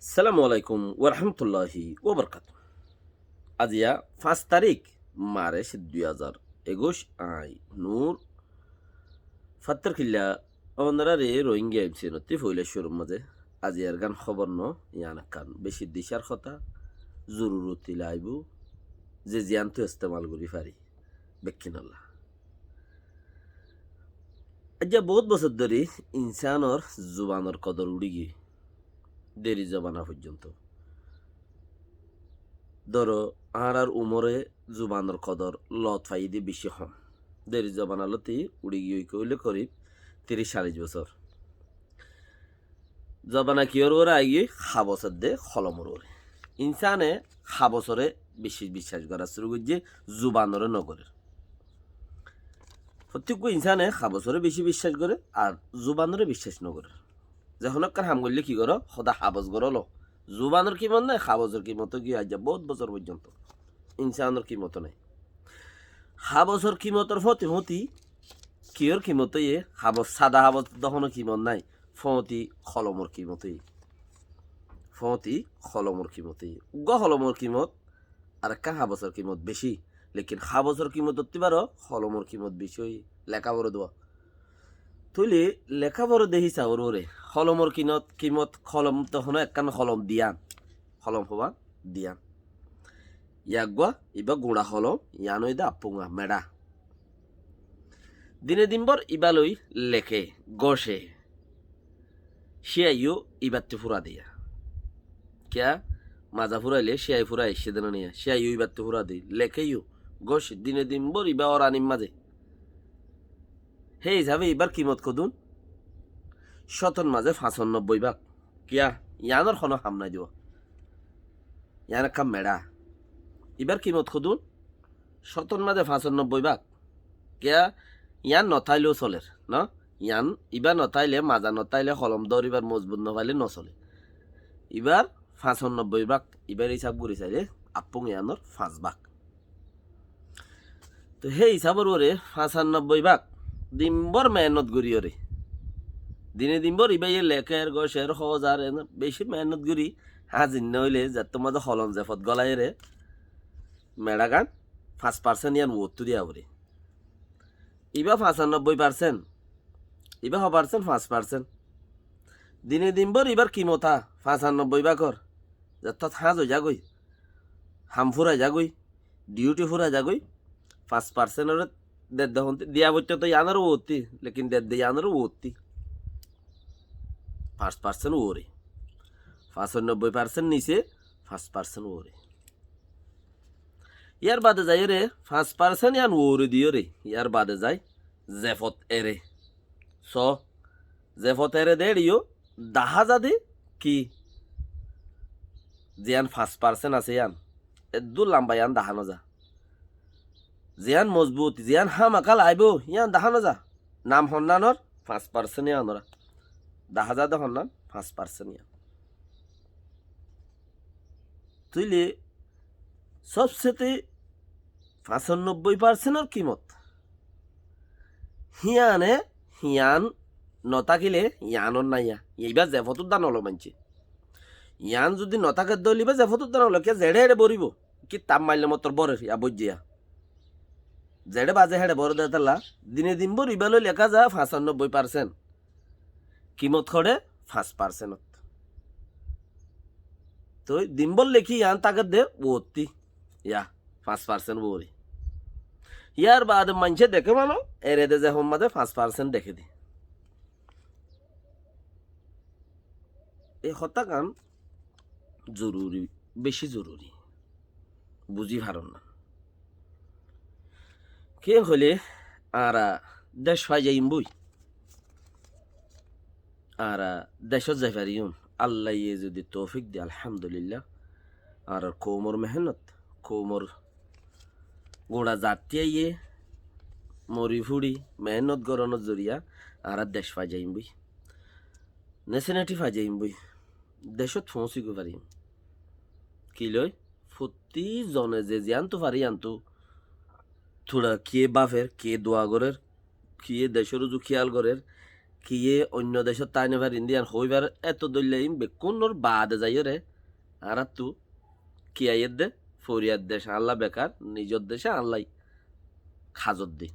আসসালামু আলাইকুম ওরহামতুল্লাহি ওবরকাত। আজিয়া 5 তারিখ মার্চ 2021 আই নূর ফাত্তর খিল্লা অনারে রোহিঙ্গা এমসি নতি ফইলে শুরুর মাঝে আজিয়ার গান খবর ন ইয়ান কান বেশি দিশার কথা জরুরতি লাইবু যে জিয়ান্ত ইস্তেমাল করি পারি বেকিনাল্লাহ। আজ্ঞা বহুত বছর ধরে ইনসানর জুবানর কদর উড়ি গিয়ে দেরি জবানা পর্যন্ত ধরো আর উমরে জুবানোর কদর লত ফাইদি বেশি হম দেরি জবানালতি উড়ি গিয়ে কইলে করিব 30-40 বছর জবানা কিয়র ওরা আগে খাবছর দে খলমর ওরে ইনসানে খাবছরে বেশি বিশ্বাস করা শুরু করছে জুবানরে নগরের প্রত্যেক ইনসানে খাবছরে বেশি বিশ্বাস করে আর জুবানরে বিশ্বাস নগরে যখন কার হাম করলে কি করো সদা হাবজ করো লো জুবানোর কিমত নাই খাবজের কিমত গিয়ে আজ বহুত বছর পর্যন্ত ইনসানোর কিমত নাই হাবজর কিমতর ফতি কিয়র কিমত ইয়ে হাবজ সাদা হাবজ তখনও কিমত নাই ফতি খলমর কিমত ফতি খলমর কিমত উগ খলমর কিমত আর কা হাবজর কিমত বেশি লেকিন হাবজর কিমত পারো খলমর কিমত বেশি লেখা বড় দোয়া তুইলে লেখা বড় দেহি চাওর ওরে খলমর কিমত খলম তখন একখান খলম দিয়ান খলম হবা দিয়ান ইয়াগুয়া ইবা গুড়া হলম ইয়ানো ইদা আপুঙা মেডা দিনে দিনবর ইবালই লেখে গসে শিয়াইও ইবাতে ফুরা দিয়া কিয়া মাজা ফুরাইলে শিয়াই ফুরাই সেদিন নিয়া শিয়াইও ইবাতে ফুরা দিই লেখেইও গসে দিনে দিনবর ইবা অরানিম মাঝে হে হিসাবে এবার কিমত কদুন শতন মাঝে 95 ভাগ কিয়া ইয়ানোর খন হাম নাই দিব ইয়ান কাম মেডা এবার কিমত কদুন শতন মাঝে 95 ভাগ কিয়া ইয়ান নথাইলেও চলের ন ইয়ান ইবার নথাইলে মাজা নথাইলে কলম দৌড়িবার মজবুত নপাইলে নচলে এবার 95 ভাগ এবার হিসাব করে চাইলে আপুং ইয়ানোর 5 ভাগ তো সেই হিসাবর ওরে 95 ভাগ দিনবর মেহনত করি ওরে দিনে দিনবর ইবাই লেখের গসের হজার বেশি মেহনত করি হাজির নইলে যার তোমাদের হলম জেফত গলাই রে মেডা গান 5% ইয়ান ওত্তু দিয়া ওরে ইবা 95%, ইবা 5%, দিনে দিনবর ইবার কিমতা 95 ভাগর যত হাজ হয়ে যাগই হাম ফুরা যাগই ডিউটি ফুরা যাগই 5% দেড় দহন দিয়া বইতে তো ইয়ানোর ওত্তি লেকিন দেড় দিয়ে ইয়ানোর ওত্তি 5% ওরে 95% নিচে 5% ওরে ইয়ার বাদে যাই রে 5% ইয়ান ওরে দিও রে ইয়ার বাদে যায় জেফত এরে জেফত এরে দেড়িও দাহা যাদি কি জিয়ান 5% আছে ইয়ান এদু লাম্বা ইয়ান দাহানো যা জিয়ান মজবুত জিয়ান হামাকাল আইব ইয়ান দাহানো যা নাম সন্নানর 5% ইয়ানরা দাহা যা দে সন্নান 5% ইয়ান তুইলে সবচেয়ে 95%-এর কিমত হিয়ান নতাকিলে ইয়ানর নাইয়া এইবার জেফতুর দান হলো মানছে ইয়ান যদি নতাকে দলিবা জেফতুর দান হলো কে জেড়ে হেড়ে বরিব কি তাপ মারলে মতর বরের ইয়া বজিয়া জেড়ে বাজে হেড়ে বড় দেতালা দিনে দিন বর ইবালো লেখা যা 95% কিমত খড়ে 5%। তো দিনবল লেখি ইয়ান তাকে দে ওত্তি ইয়া 5% বরি ইয়ার বাদ মানছে দেখে মানো এরে দে যে হোম মাঝে 5% দেখে দি এই হত্যা কান জরুরি বেশি জরুরি বুঝি ভারণ না কে হলে আরা দেশ ফাই যাইম বই আরা দেশত যাই পারিম আল্লাহ ইয়ে যদি তৌফিক দি আলহামদুলিল্লাহ আর কৌমর মেহনত কৌমর গোড়া জাতীয় ইয়ে মরি ফুড়ি মেহনত গরনের জরিয়া আর দেশ ফাই যাইম বই নেশনাটি ফাই যাইম বই দেশত পৌঁছি গো পারিম কি লই প্রতি জনে যে আনতো পারি আনতো থোড়া কে বাফের কে দোয়া গরের কে দেশের উজু খেয়াল গরের কিয়ে অন্য দেশত তাই নেবার ইন্ডিয়ান হইবার এত দৈলাইম বেকুনোর বাদে যাইও রে আর তু কিয়াইয়ের দে ফরিয়ার দেশ আল্লাহ বেকার নিজের দেশে আল্লাহ খাজত দে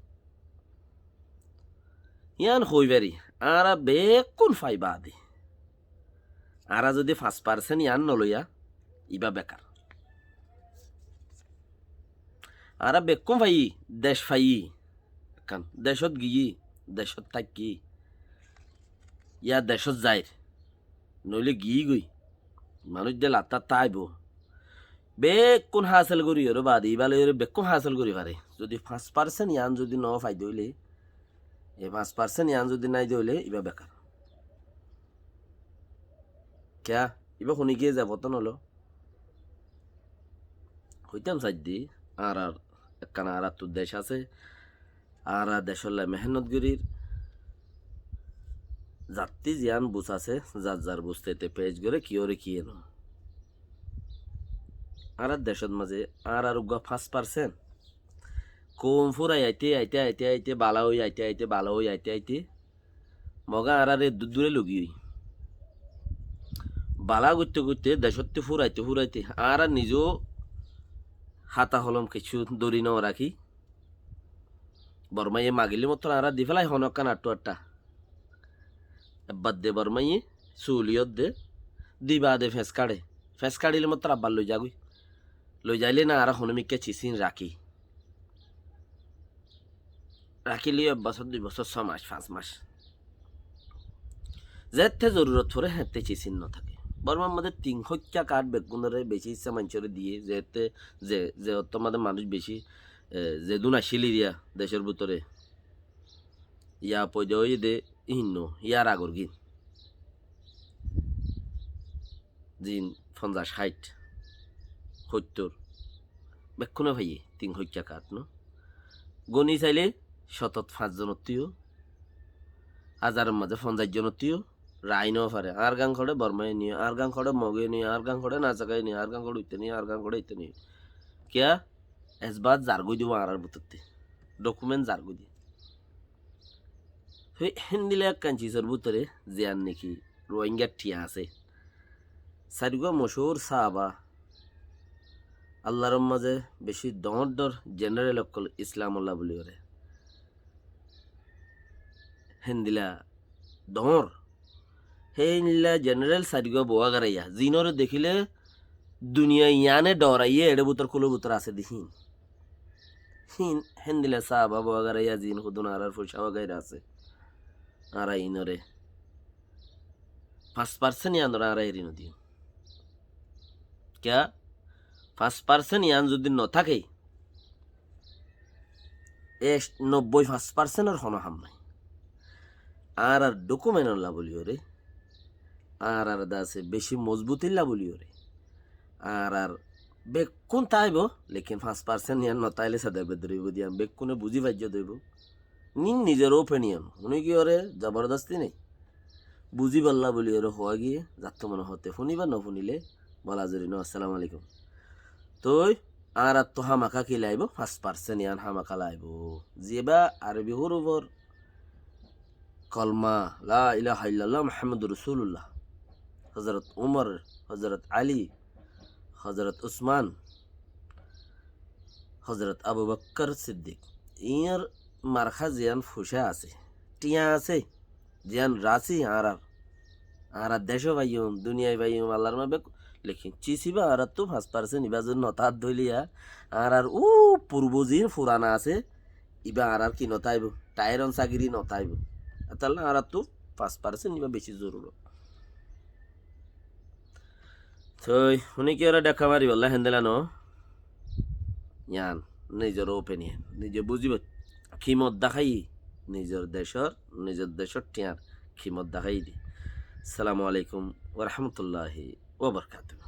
ইয়ান হইবারি আরা বেকুন ফাইবা দে আরা যদি 5% ইয়ান নলইয়া ইবা বেকার আরা বেকুন ফাই দেশ ফাই কান দেশত গিয়ে দেশত থাকি ইয়া দেশত যাই নইলে গিয়ে গই মানুষ দে লাত্তা তাইব বেকুন হাসিল করি ওর বাদ ইবালে বেকুন হাসিল করি পারে যদি 5% ইয়ান যদি ন ফাই দইলে এই 5% ইয়ান যদি নাই দইলে ইবা বেকার ক্যা ইবা শুনি গিয়ে যাব তো নলো হইতাম সাইদি আর একখানা আর তোর দেশ আছে আর দেশলে মেহনত গরির যাত্রী জিয়ান বুঝ আছে যার যার বুঝতে পেজ করে কি ওরে কি এনো আর দেশের মাঝে আর 5% কম ফুরাই আইতে আইতে আইতে আইতে বালা হই আইতে আইতে বালা হই আইতে আইতে মগা আর দূরে লগি বালা করতে করতে দেশতে ফুরাইতে ফুরাইতে আর নিজেও হাতা হলম কিছু দড়ি ন রাখি বর্মাইয়ে মাগিলি মতো আর দি ফেলাই হনকান আটটা এবার দে বর্মাইয়ে চুলিয়ত দে দিবা দে ফেস কাড়িলে মতো আব্বার লই যাগুই লই যাইলে না আর হনমিককে চিচিন রাখিলি 1 বছর 2 বছর 6 মাস 5 মাস যেতে জরুরত পড়ে হেতে চিচিন ন থাকে বর্মার মধ্যে 300 কাঠ বেগুনরে বেশি ইচ্ছা মানুষের দিয়ে যেতে যে তোমাদের মানুষ বেশি যে দুন আসিলি দিয়া দেশের ভিতরে ইয়া পয়দা হয়ে দে ইন্ন ইয়ার আগর গিন জিন 50 60 70 বেক্ষণে ভাইয়ে 300 কাঠ ন গণি চাইলে 5 জনত্বীয় হাজারের মাঝে 50 জনত্বীয় রাইনও পারে আর গাং খড়ে বর্মাই নিয়ে আর গাং খড়ে মগে নিয়ে আর গাং খড়ে নাচাকাই নিয়ে আর গাং খড়ে উঠতে নিয়ে আর গাং খড়ে ইতে নিয়ে কিয়া এসবাদ জারগুই দিব আর বুততে ডকুমেন্ট জারগুই দিয়ে হিন্দিলে এক কাঞ্চিসের ভিতরে জিয়ান নাকি রোহিঙ্গা টিয়া আছে সারিগা মশহুর সাহাবা আল্লাহর মাঝে বেশি দর জেনারেল অকল ইসলাম আল্লাহ বলি ওরে হিন্দিলা দর হেইলা জেনারেল সারিগা বোয়া গারাইয়া জিনরে দেখিলে দুনিয়া ইয়ানে ডরাইয়ে এড়ে বুতর কুলো বুতর আছে দিহিন হিন্দিলা সাহাবা বোয়া গারাইয়া জিন খুদুন আর ফুসাওয়া গাইরা আছে আর ইনরে 5% ইয়ানরা আর এরিন দিন ক্যা 5% ইয়ান যদি ন থাকে 95% আর হন হাম নাই আর ডকুমেন্ট আল্লাহ বলি ওরে আর দাসে বেশি মজবুত ইল্লা বলি ওরে আর বেকুন তাইব লেকিন 5% ইয়ান ন তাইলে সাদা বেদরিব দিয়া বেকুনে বুঝি বাজ্য দইব নিজের ওপিনিয়ন উনি কি ওরে জবরদস্তি নেই বুঝি পাল্লা বলি ওরে হওয়া গিয়ে যাত মনে হতে শুনিবা ন শুনিলে বলা জরি ন আসসালামু আলাইকুম তই আর তো হামাকা কি লাইব 5% ইয়ান হামাকা লাইব জিবা আরবি হুরুবর কলমা লা ইলাহা ইল্লাল্লাহ মুহাম্মাদুর রাসূলুল্লাহ হযরত উমর হযরত আলী হযরত উসমান হযরত আবু বকর সিদ্দিক ইয়ার মারখা জিয়ান ফুসা আছে টিয়া আছে জিয়ান রাসি আর দেশ ভাইম দুনিয়ায় ভাইম আল্লাহর মাবে লেকিন চিসিবা আর তো 5% ইবা যদি নতাত ধইলিয়া আর ও পূর্বজিন ফুরানা আছে ইবা আর কি নতাইব টাইরন সাগিরি নতাইব তাহলে আর তো 5% ইবা বেশি জরুরি থই উনি কি ওরা দেখা মারি বললা হেন্দেলা ন ইয়ান নিজের ওপেনিয়ন নিজে বুঝিব খিমত দেখাই নিজের দেশের টিয়ার খিমত দেখাই দি। আসসালামু আলাইকুম ওয়া রাহমাতুল্লাহি ওয়া বারাকাতুহু।